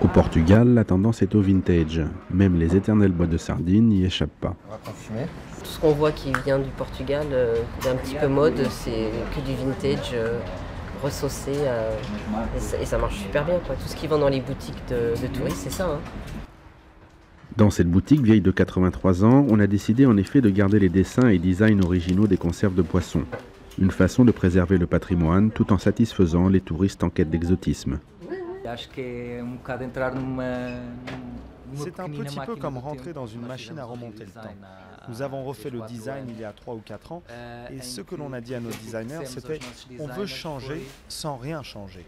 Au Portugal, la tendance est au vintage. Même les éternelles boîtes de sardines n'y échappent pas. Tout ce qu'on voit qui vient du Portugal, d'un petit peu mode, c'est que du vintage ressaucé. Et ça marche super bien, quoi. Tout ce qui vend dans les boutiques de touristes, c'est ça. Hein. Dans cette boutique vieille de 83 ans, on a décidé en effet de garder les dessins et designs originaux des conserves de poissons. Une façon de préserver le patrimoine tout en satisfaisant les touristes en quête d'exotisme. C'est un petit peu comme rentrer dans une machine à remonter le temps. Nous avons refait le design il y a 3 ou 4 ans et ce que l'on a dit à nos designers, c'était « on veut changer sans rien changer ».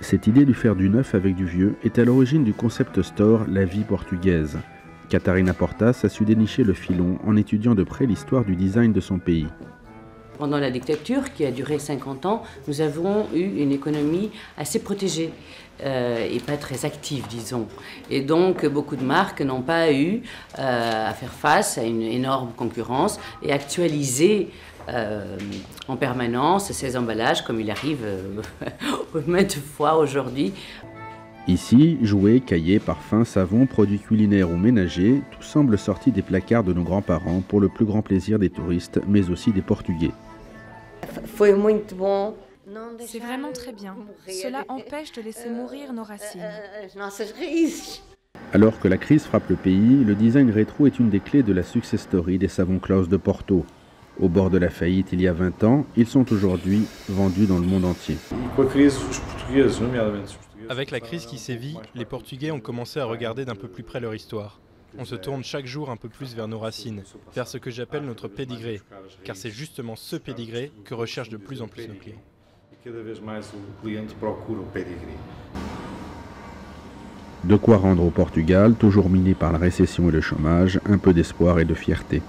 Cette idée de faire du neuf avec du vieux est à l'origine du concept store La Vie Portugaise. Catarina Portas a su dénicher le filon en étudiant de près l'histoire du design de son pays. Pendant la dictature, qui a duré 50 ans, nous avons eu une économie assez protégée et pas très active, disons. Et donc, beaucoup de marques n'ont pas eu à faire face à une énorme concurrence et actualiser en permanence ces emballages, comme il arrive maintes fois aujourd'hui. Ici, jouets, cahiers, parfums, savons, produits culinaires ou ménagers, tout semble sorti des placards de nos grands-parents pour le plus grand plaisir des touristes, mais aussi des Portugais. C'est vraiment très bien. Cela empêche de laisser mourir nos racines. Alors que la crise frappe le pays, le design rétro est une des clés de la success story des savons Claus de Porto. Au bord de la faillite il y a 20 ans, ils sont aujourd'hui vendus dans le monde entier. Avec la crise qui sévit, les Portugais ont commencé à regarder d'un peu plus près leur histoire. On se tourne chaque jour un peu plus vers nos racines, vers ce que j'appelle notre pédigré, car c'est justement ce pédigré que recherchent de plus en plus nos clients. De quoi rendre au Portugal, toujours miné par la récession et le chômage, un peu d'espoir et de fierté.